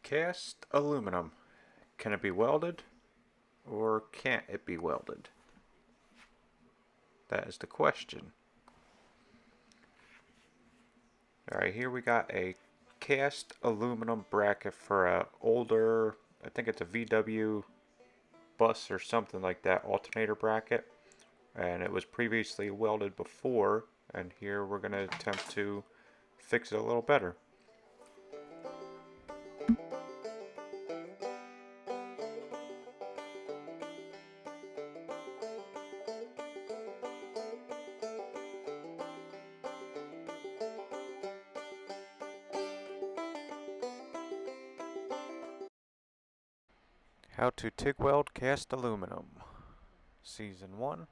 Cast aluminum. Can it be welded or can't it be welded? That is the question. Alright, here we got a cast aluminum bracket for a older, I think it's a VW bus or something like that, alternator bracket. And it was previously welded before, and here we're going to attempt to fix it a little better. How to TIG weld cast aluminum. Season 1,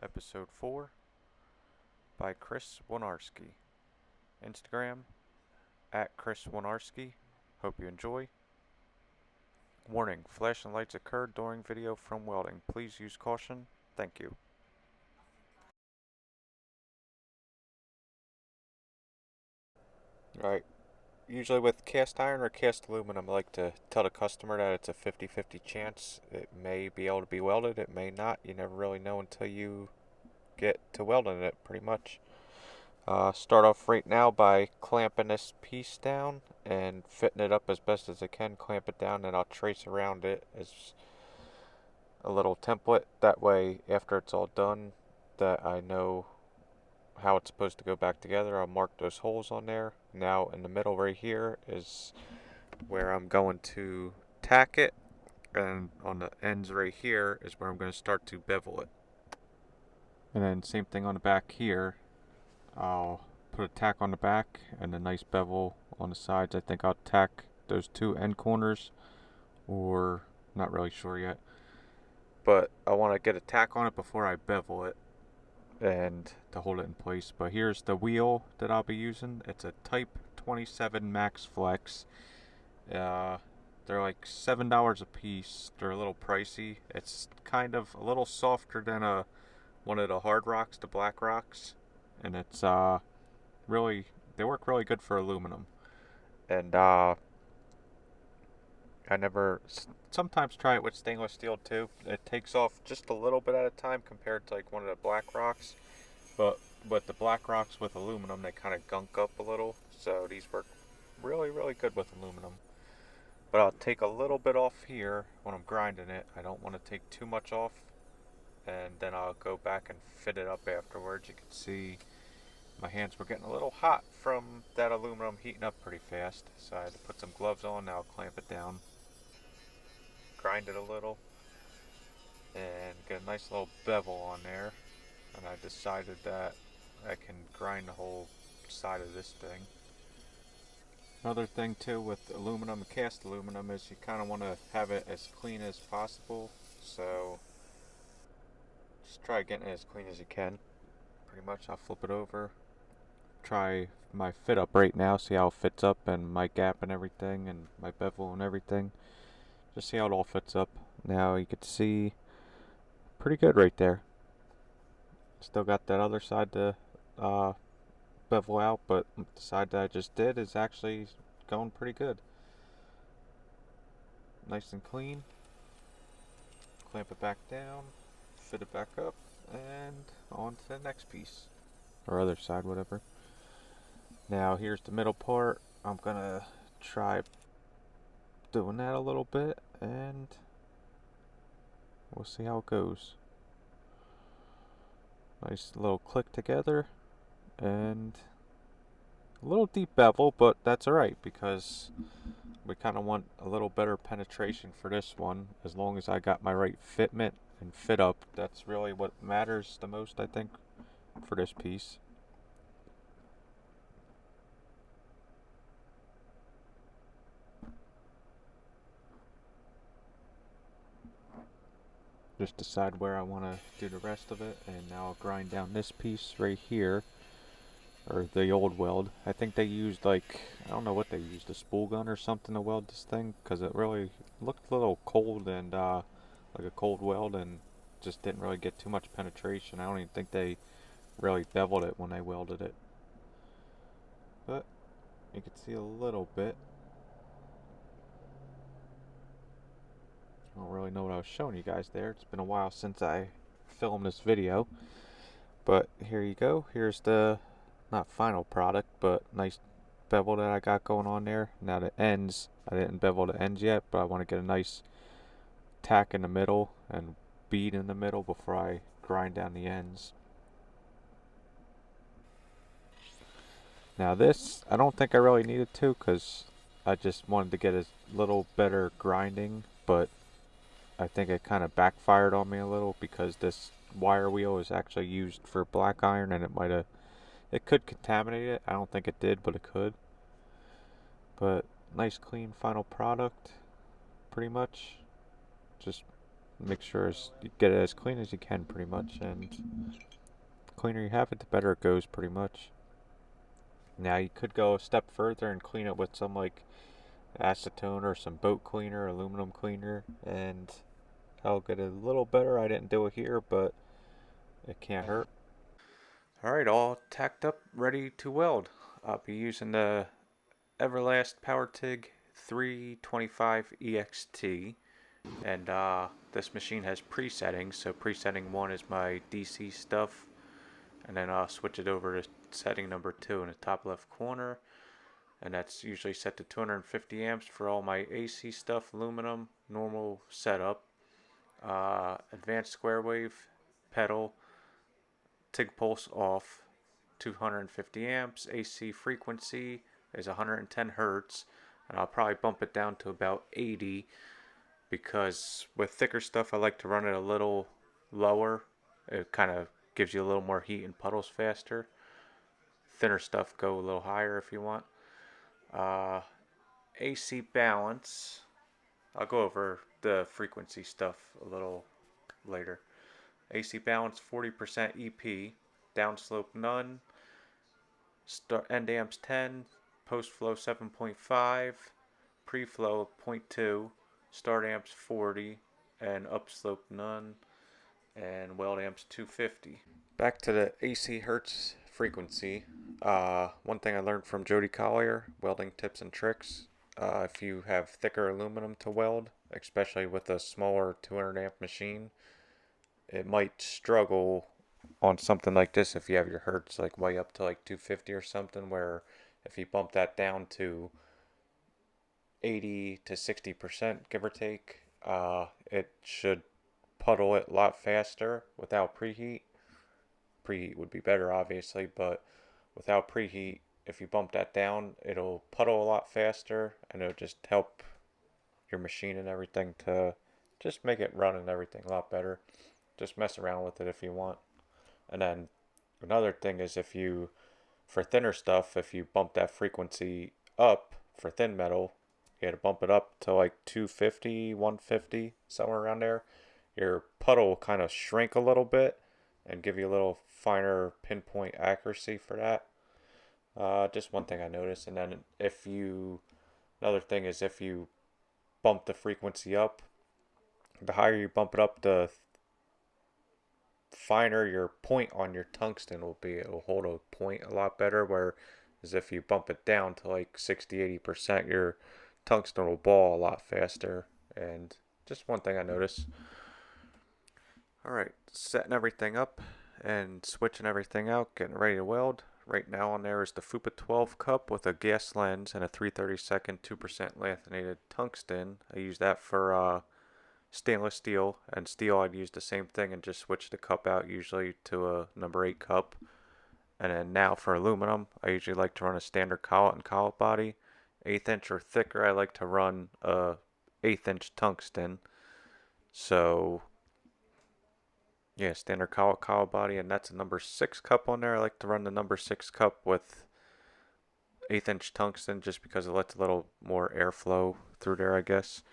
Episode 4, by Chris Wonarski. Instagram, @Chris Wonarski. Hope you enjoy. Warning, flashing lights occurred during video from welding. Please use caution. Thank you. Alright, usually with cast iron or cast aluminum, I like to tell the customer that it's a 50-50 chance. It may be able to be welded, it may not. You never really know until you get to welding it, pretty much. Start off right now by clamping this piece down and fitting it up as best as I can. Clamp it down and I'll trace around it as a little template. That way, after it's all done, that I know how it's supposed to go back together. I'll mark those holes on there. Now in the middle right here is where I'm going to tack it, and on the ends right here is where I'm going to start to bevel it. And then same thing on the back here. I'll put a tack on the back and a nice bevel on the sides. I think I'll tack those two end corners, or not really sure yet. But I want to get a tack on it before I bevel it and to hold it in place. But here's the wheel that I'll be using. It's a Type 27 Max Flex. They're like $7 a piece. They're a little pricey. It's kind of a little softer than one of the hard rocks, the black rocks, and it's really, they work really good for aluminum. And I never, sometimes try it with stainless steel too. It takes off just a little bit at a time compared to like one of the black rocks. But with the black rocks with aluminum, they kind of gunk up a little. So these work really, really good with aluminum. But I'll take a little bit off here when I'm grinding it. I don't want to take too much off. And then I'll go back and fit it up afterwards. You can see my hands were getting a little hot from that aluminum heating up pretty fast. So I had to put some gloves on. Now I'll clamp it down, grind it a little, and get a nice little bevel on there. And I decided that I can grind the whole side of this thing. Another thing too with aluminum, cast aluminum, is you kind of want to have it as clean as possible. So just try getting it as clean as you can. Pretty much I'll flip it over. Try my fit up right now, see how it fits up, and my gap and everything, and my bevel and everything. Just see how it all fits up. Now you can see pretty good right there. Still got that other side to bevel out, but the side that I just did is actually going pretty good. Nice and clean. Clamp it back down, fit it back up, and on to the next piece. Or other side, whatever. Now here's the middle part. I'm gonna try doing that a little bit, and we'll see how it goes. Nice little click together, and a little deep bevel, but that's alright because we kind of want a little better penetration for this one. As long as I got my right fitment and fit up, that's really what matters the most, I think, for this piece. Just decide where I want to do the rest of it, and now I'll grind down this piece right here, or the old weld. I think they used, like, I don't know what they used, a spool gun or something to weld this thing, because it really looked a little cold and like a cold weld, and just didn't really get too much penetration. I don't even think they really beveled it when they welded it, but you can see a little bit. really know what I was showing you guys there. It's been a while since I filmed this video. But here you go. Here's the, not final product, but nice bevel that I got going on there. Now the ends, I didn't bevel the ends yet, but I want to get a nice tack in the middle and bead in the middle before I grind down the ends. Now this, I don't think I really needed to, because I just wanted to get a little better grinding, but I think it kind of backfired on me a little because this wire wheel is actually used for black iron, and it could contaminate it. I don't think it did, but it could. But nice clean final product, pretty much. Just make sure you get it as clean as you can, pretty much, and the cleaner you have it, the better it goes, pretty much. Now you could go a step further and clean it with some like acetone or some boat cleaner, aluminum cleaner, and that'll get it a little better. I didn't do it here, but it can't hurt. Alright, all tacked up, ready to weld. I'll be using the Everlast PowerTig 325 EXT, and this machine has presettings. So presetting 1 is my DC stuff, and then I'll switch it over to setting number 2 in the top left corner, and that's usually set to 250 amps for all my AC stuff, aluminum, normal setup. Advanced square wave, pedal, TIG pulse off, 250 amps. AC frequency is 110 hertz, and I'll probably bump it down to about 80 because with thicker stuff I like to run it a little lower. It kind of gives you a little more heat and puddles faster. Thinner stuff go a little higher if you want. AC balance, I'll go over the frequency stuff a little later. AC balance 40% EP, downslope none, end amps 10, post flow 7.5, pre-flow 0.2, start amps 40, and upslope none, and weld amps 250. Back to the AC hertz frequency. One thing I learned from Jody Collier, Welding Tips and Tricks. If you have thicker aluminum to weld, especially with a smaller 200 amp machine, it might struggle on something like this if you have your hertz like way up to like 250 or something, where if you bump that down to 80 to 60%, give or take, it should puddle it a lot faster without preheat. Preheat would be better, obviously, but without preheat, if you bump that down, it'll puddle a lot faster, and it'll just help your machine and everything to just make it run and everything a lot better. Just mess around with it if you want. And then another thing is, for thinner stuff, if you bump that frequency up for thin metal, you had to bump it up to like 250, 150, somewhere around there. Your puddle will kind of shrink a little bit and give you a little finer pinpoint accuracy for that. Just one thing I noticed. And then another thing is, if you bump the frequency up, the higher you bump it up, the finer your point on your tungsten will be. It will hold a point a lot better, whereas if you bump it down to like 60-80%, your tungsten will ball a lot faster. And just one thing I noticed. Alright, setting everything up and switching everything out, getting ready to weld. Right now on there is the FUPA 12 cup with a gas lens and a 3/32 2% lanthanated tungsten. I use that for stainless steel, and steel I'd use the same thing and just switch the cup out usually to a number 8 cup. And then now for aluminum, I usually like to run a standard collet and collet body. 1/8 inch or thicker, I like to run a 1/8 inch tungsten. So yeah, standard collet body, and that's a number 6 cup on there. I like to run the number 6 cup with 1/8 inch tungsten just because it lets a little more airflow through there, I guess.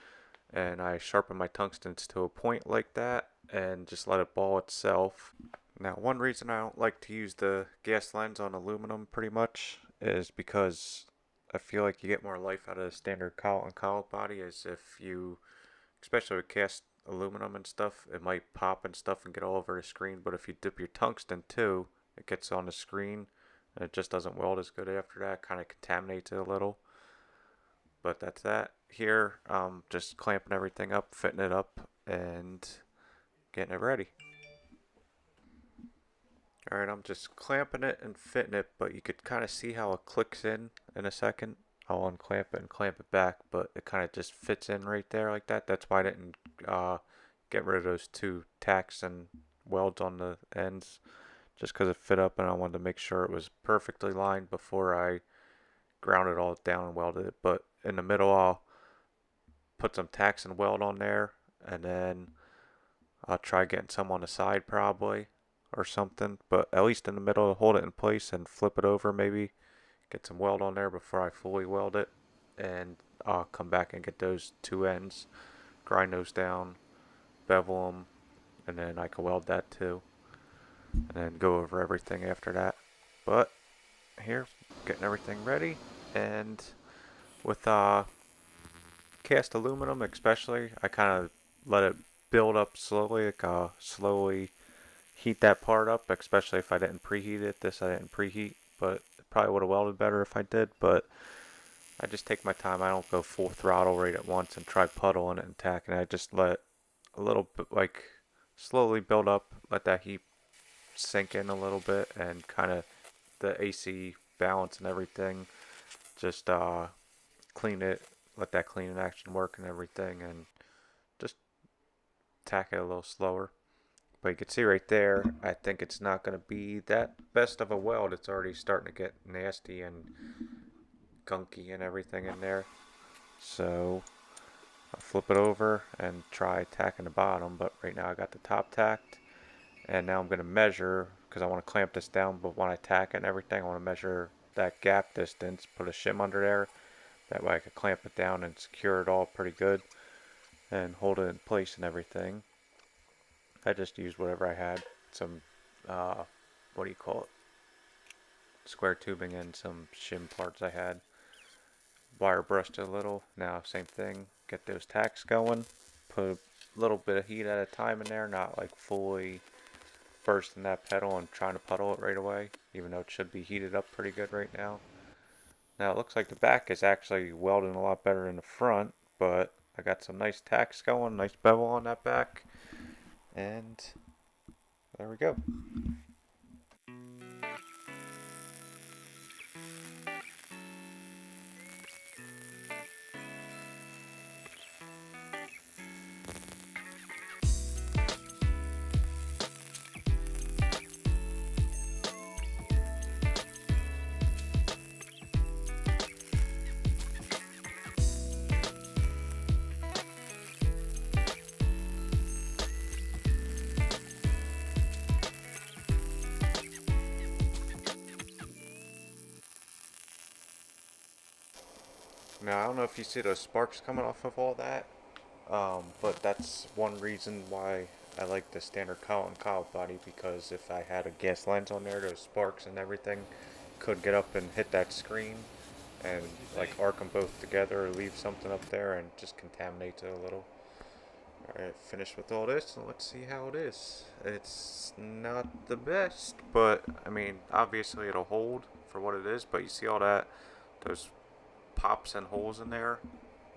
And I sharpen my tungstens to a point like that and just let it ball itself. Now, one reason I don't like to use the gas lens on aluminum pretty much is because I feel like you get more life out of the standard collet and collet body, as if you, especially with cast aluminum and stuff, it might pop and stuff and get all over the screen. But if you dip your tungsten too, it gets on the screen and it just doesn't weld as good after that. Kind of contaminates it a little. But that's that. Here, just clamping everything up, fitting it up, and getting it ready. Alright, I'm just clamping it and fitting it, but you could kind of see how it clicks in a second. I'll unclamp it and clamp it back, but it kind of just fits in right there like that. That's why I didn't uh, get rid of those two tacks and welds on the ends, just because it fit up, and I wanted to make sure it was perfectly lined before I ground it all down and welded it. But in the middle, I'll put some tacks and weld on there, and then I'll try getting some on the side probably or something, but at least in the middle, hold it in place and flip it over maybe. Get some weld on there before I fully weld it, and I'll come back and get those two ends, grind those down, bevel them, and then I can weld that too, and then go over everything after that. But here, getting everything ready, and with cast aluminum especially, I kind of let it build up slowly, like slowly heat that part up, especially if I didn't preheat it. This I didn't preheat, but it probably would have welded better if I did, but I just take my time. I don't go full throttle right at once and try puddling it and tacking it. I just let a little bit, like, slowly build up, let that heat sink in a little bit, and kind of the AC balance and everything. Just clean it, let that cleaning action work and everything, and just tack it a little slower. But you can see right there, I think it's not going to be that best of a weld. It's already starting to get nasty and gunky and everything in there. So I'll flip it over and try tacking the bottom. But right now I got the top tacked. And now I'm going to measure, because I want to clamp this down, but when I tack it and everything, I want to measure that gap distance, put a shim under there. That way I can clamp it down and secure it all pretty good and hold it in place and everything. I just used whatever I had. Some, what do you call it? Square tubing and some shim parts I had. Wire brushed it a little. Now, same thing. Get those tacks going. Put a little bit of heat at a time in there, not like fully bursting that pedal and trying to puddle it right away, even though it should be heated up pretty good right now. Now, it looks like the back is actually welding a lot better than the front, but I got some nice tacks going, nice bevel on that back, and there we go. Now, I don't know if you see those sparks coming off of all that, but that's one reason why I like the standard cowl body, because if I had a gas lens on there, those sparks and everything could get up and hit that screen and like arc them both together or leave something up there and just contaminate it a little. Alright, finished with all this, and let's see how it is. It's not the best, but I mean, obviously it'll hold for what it is, but you see all that, those pops and holes in there?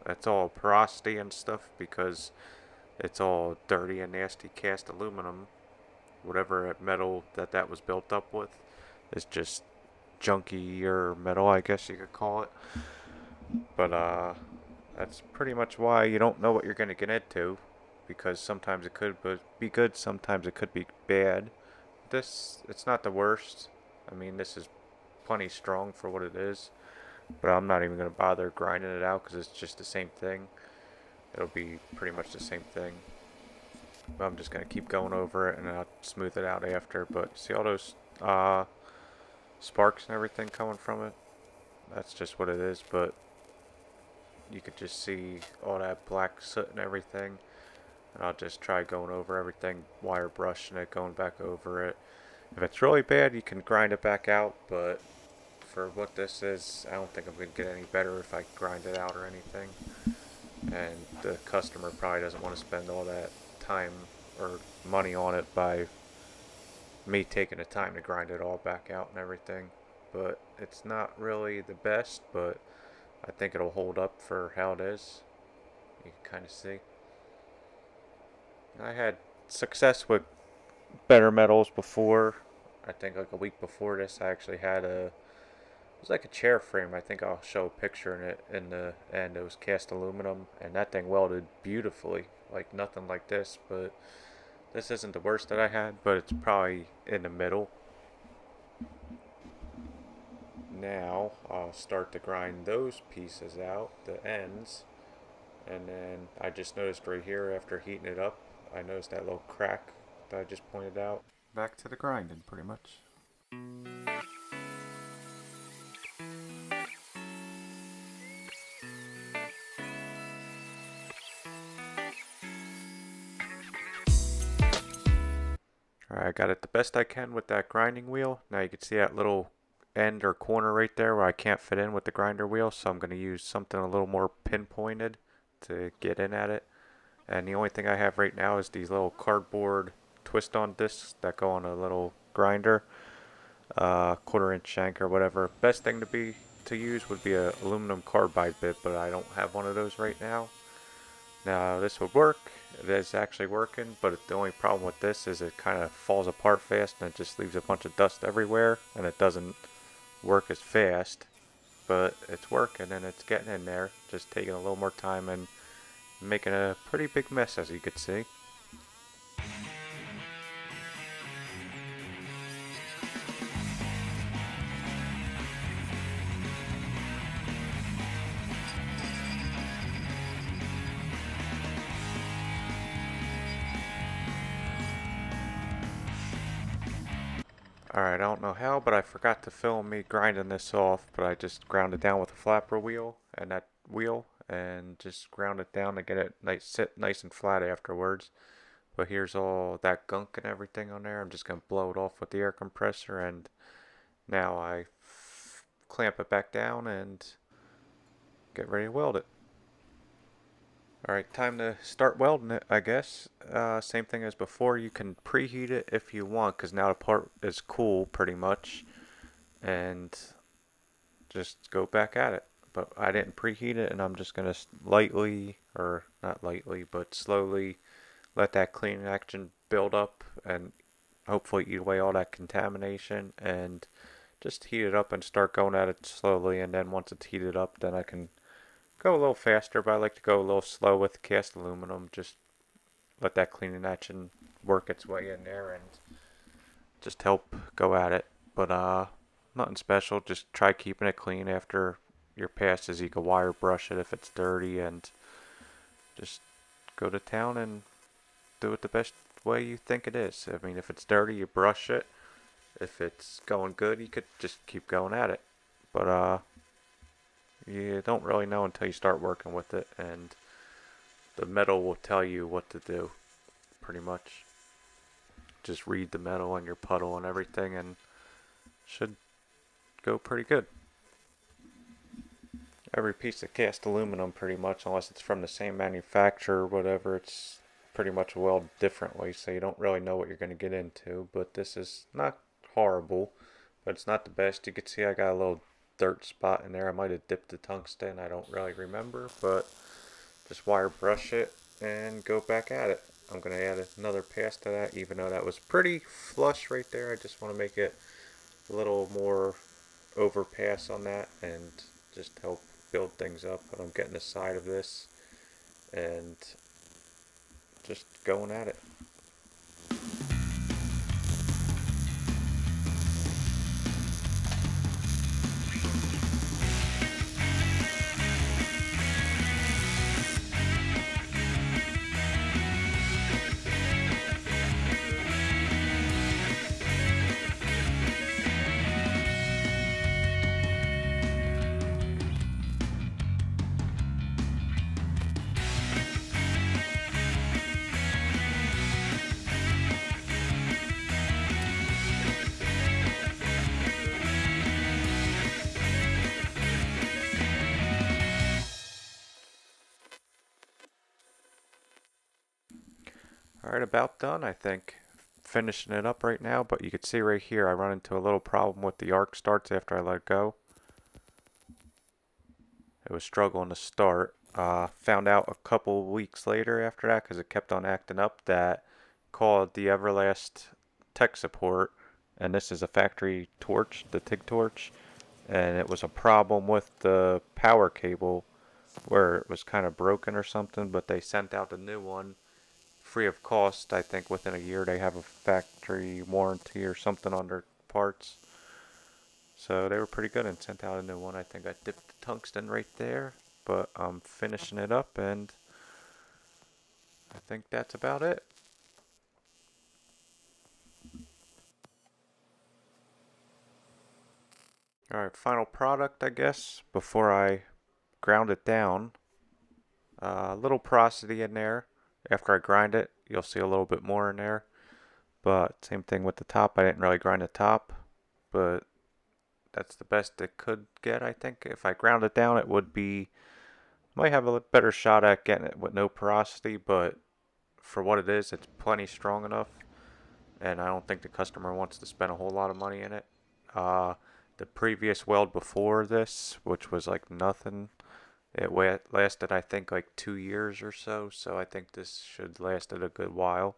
That's all porosity and stuff because it's all dirty and nasty cast aluminum. Whatever metal that was built up with is just junky or metal, I guess you could call it. But that's pretty much why you don't know what you're going to get into, because sometimes it could be good, sometimes it could be bad. It's not the worst. I mean, this is plenty strong for what it is, but I'm not even going to bother grinding it out because it's just the same thing. It'll be pretty much the same thing. But I'm just going to keep going over it and I'll smooth it out after. But see all those sparks and everything coming from it? That's just what it is, but you could just see all that black soot and everything. And I'll just try going over everything, wire brushing it, going back over it. If it's really bad, you can grind it back out, but for what this is, I don't think I'm going to get any better if I grind it out or anything. And the customer probably doesn't want to spend all that time or money on it by me taking the time to grind it all back out and everything. But it's not really the best, but I think it'll hold up for how it is. You can kind of see. I had success with better metals before. I think like a week before this, I actually had it was like a chair frame. I think I'll show a picture in it in the end. It was cast aluminum, and that thing welded beautifully, like nothing like this. But this isn't the worst that I had, but it's probably in the middle. Now I'll start to grind those pieces out, the ends, and then I just noticed right here after heating it up, I noticed that little crack that I just pointed out. Back to the grinding, pretty much. Alright, I got it the best I can with that grinding wheel. Now you can see that little end or corner right there where I can't fit in with the grinder wheel, so I'm going to use something a little more pinpointed to get in at it. And the only thing I have right now is these little cardboard twist-on discs that go on a little grinder, quarter-inch shank or whatever. Best thing to use would be a aluminum carbide bit, but I don't have one of those right now. Now this would work. It is actually working, but the only problem with this is it kind of falls apart fast and it just leaves a bunch of dust everywhere, and it doesn't work as fast. But it's working and it's getting in there, just taking a little more time and making a pretty big mess, as you could see. Alright, I don't know how, but I forgot to film me grinding this off, but I just ground it down with a flapper wheel and that wheel and just ground it down to get it nice, sit nice and flat afterwards. But here's all that gunk and everything on there. I'm just going to blow it off with the air compressor, and now I clamp it back down and get ready to weld it. Alright, time to start welding it, I guess. Same thing as before, you can preheat it if you want, because now the part is cool pretty much, and just go back at it. But I didn't preheat it, and I'm just going to lightly, or not lightly, but slowly let that cleaning action build up and hopefully eat away all that contamination, and just heat it up and start going at it slowly. And then once it's heated up, then I can go a little faster, but I like to go a little slow with cast aluminum. Just let that cleaning action work its way in there and just help go at it. But nothing special. Just try keeping it clean after your passes. You can wire brush it if it's dirty, and just go to town and do it the best way you think it is. I mean, if it's dirty, you brush it. If it's going good, you could just keep going at it. But you don't really know until you start working with it, and the metal will tell you what to do, pretty much. Just read the metal and your puddle and everything, and should go pretty good. Every piece of cast aluminum, pretty much, unless it's from the same manufacturer or whatever, it's pretty much welded differently, so you don't really know what you're going to get into. But this is not horrible, but it's not the best. You can see I got a little dirt spot in there. I might have dipped the tungsten, I don't really remember, but just wire brush it and go back at it. I'm going to add another pass to that, even though that was pretty flush right there. I just want to make it a little more overpass on that and just help build things up. But I'm getting the side of this and just going at it. Alright, about done, I think. Finishing it up right now, but you can see right here I run into a little problem with the arc starts after I let go. It was struggling to start, Found out a couple weeks later after that, because it kept on acting up, that called the Everlast tech support, and this is a factory torch, the TIG torch, and it was a problem with the power cable where it was kind of broken or something, but they sent out a new one free of cost. I think within a year they have a factory warranty or something on their parts. So they were pretty good and sent out a new one. I think I dipped the tungsten right there, but I'm finishing it up, and I think that's about it. Alright, final product, I guess, before I ground it down. A little porosity in there. After I grind it, you'll see a little bit more in there. But same thing with the top. I didn't really grind the top, but that's the best it could get, I think. If I ground it down, it would be, might have a better shot at getting it with no porosity, but for what it is, it's plenty strong enough, and I don't think the customer wants to spend a whole lot of money in it. Uh, the previous weld before this, which was like nothing, it lasted I think like 2 years or so, so I think this should last it a good while,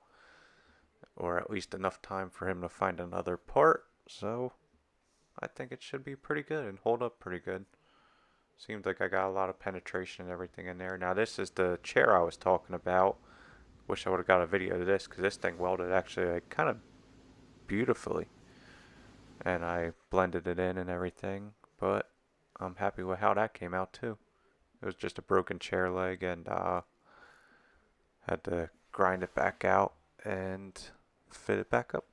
or at least enough time for him to find another part. So I think it should be pretty good and hold up pretty good. Seems like I got a lot of penetration and everything in there. Now this is the chair I was talking about. Wish I would have got a video of this, because this thing welded actually like kind of beautifully, and I blended it in and everything. But I'm happy with how that came out too. It was just a broken chair leg, and had to grind it back out and fit it back up.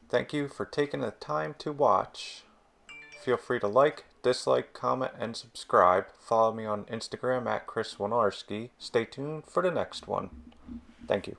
Thank you for taking the time to watch. Feel free to like, dislike, comment, and subscribe. Follow me on Instagram at Chris Winarski. Stay tuned for the next one. Thank you.